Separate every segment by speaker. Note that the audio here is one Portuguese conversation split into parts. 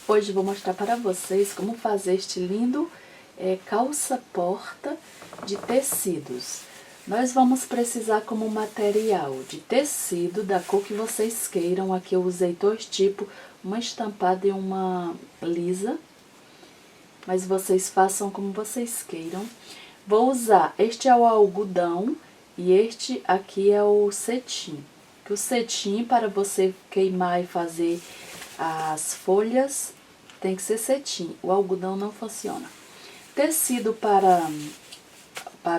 Speaker 1: Hoje vou mostrar para vocês como fazer este lindo calça porta de tecidos. Nós vamos precisar como material de tecido da cor que vocês queiram. Aqui eu usei dois tipos, uma estampada e uma lisa. Mas vocês façam como vocês queiram. Vou usar, este é o algodão e este aqui é o cetim. Que o cetim, para você queimar e fazer as folhas, tem que ser cetim. O algodão não funciona. Tecido para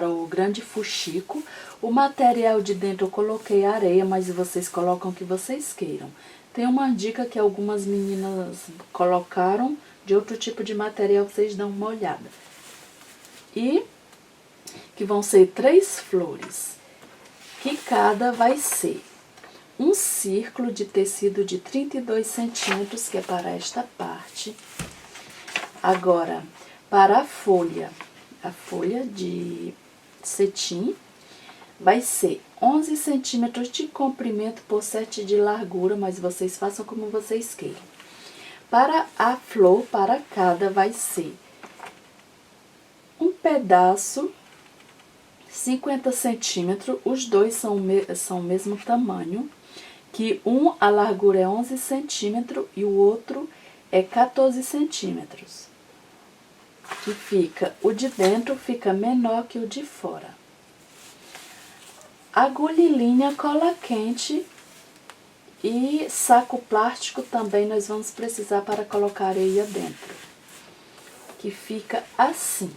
Speaker 1: o grande fuxico. O material de dentro eu coloquei areia, mas vocês colocam o que vocês queiram. Tem uma dica que algumas meninas colocaram de outro tipo de material, vocês dão uma olhada. E que vão ser 3 flores, que cada vai ser um círculo de tecido de 32 centímetros, que é para esta parte. Agora, para a folha de cetim, vai ser 11 centímetros de comprimento por 7 de largura, mas vocês façam como vocês queiram. Para a flor, para cada, vai ser um pedaço, 50 centímetros, os dois são o mesmo tamanho, que a largura é 11 centímetros e o outro é 14 centímetros. Que fica, o de dentro fica menor que o de fora. Agulha e linha, cola quente e saco plástico também nós vamos precisar para colocar areia dentro. Que fica assim.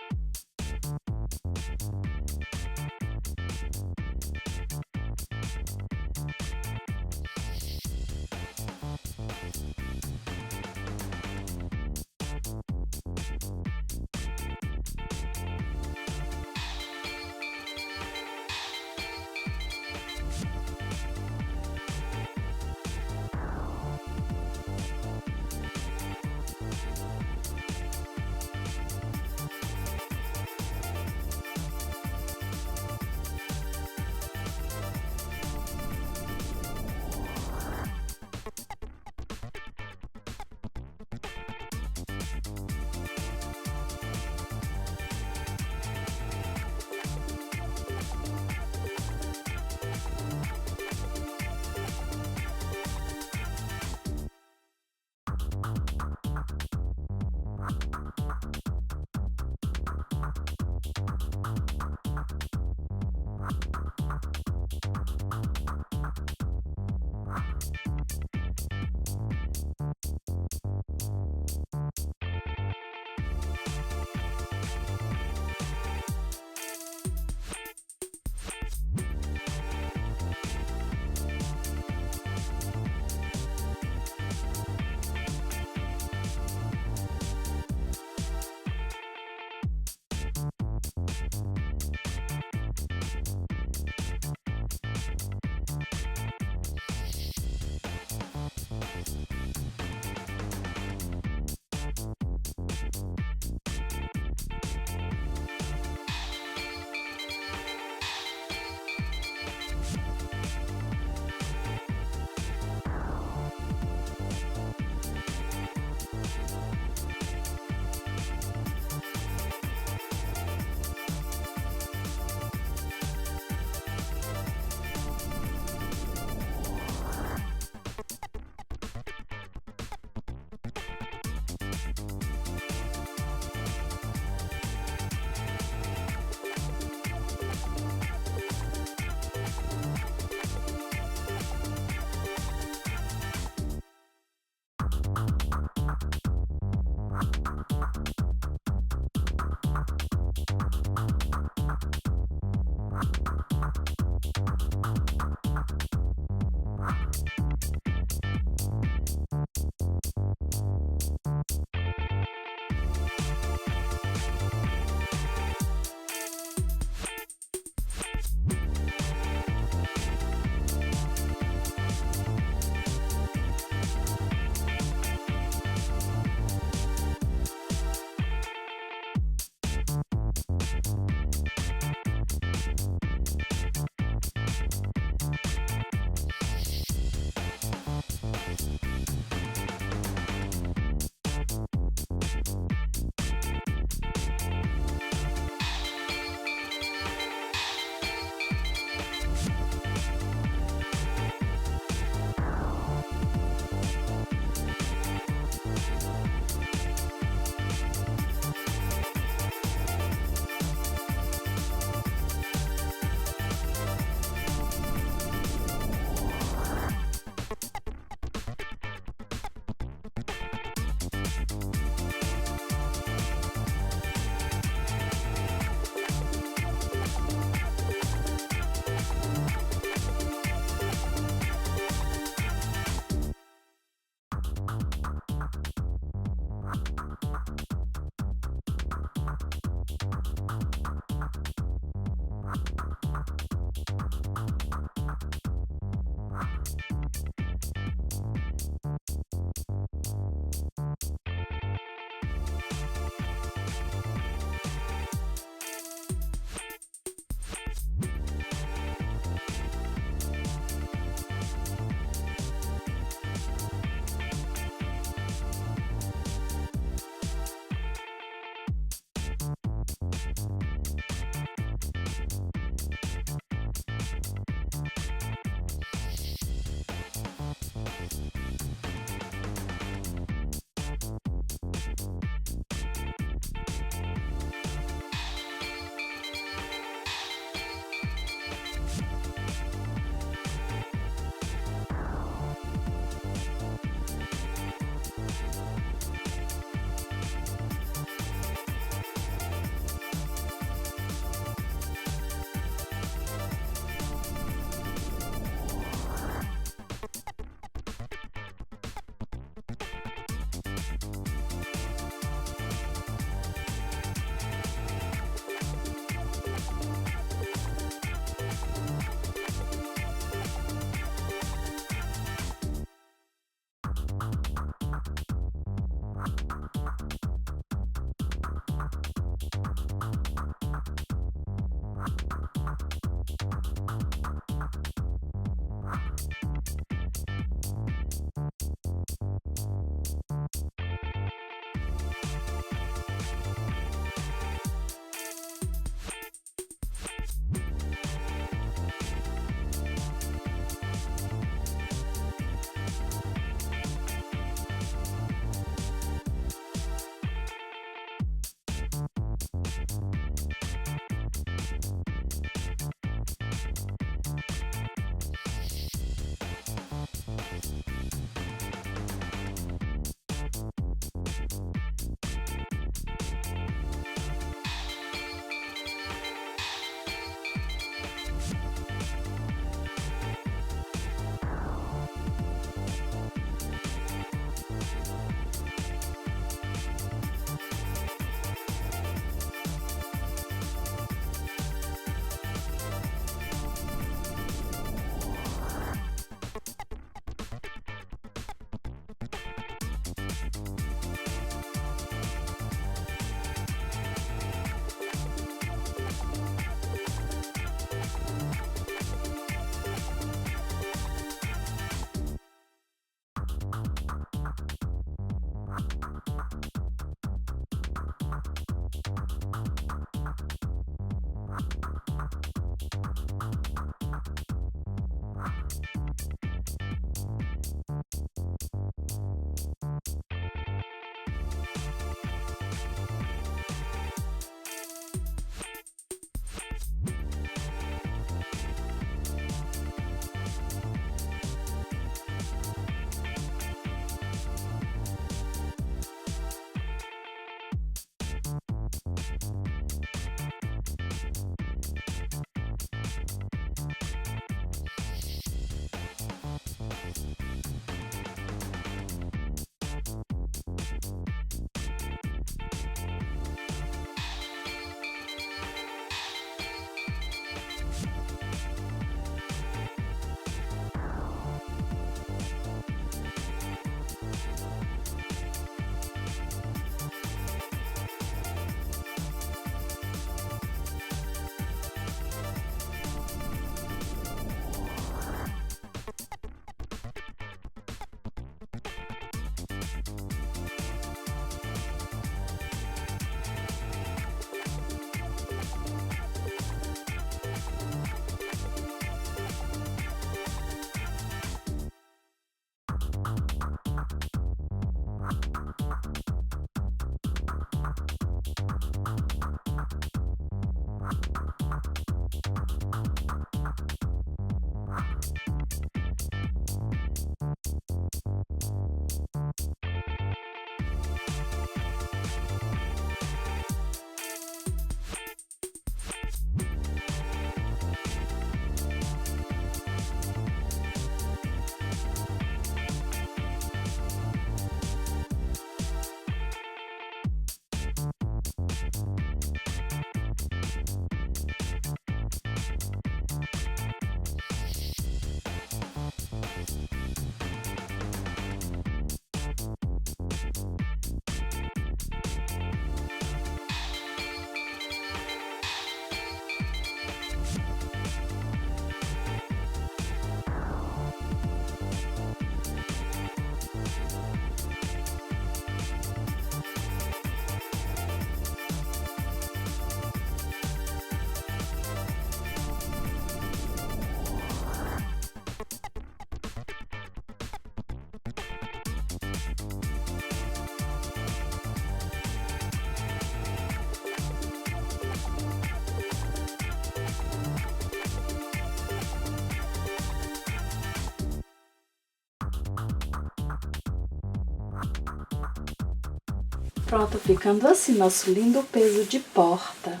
Speaker 1: Pronto, ficando assim nosso lindo peso de porta.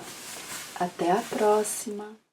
Speaker 1: Até a próxima!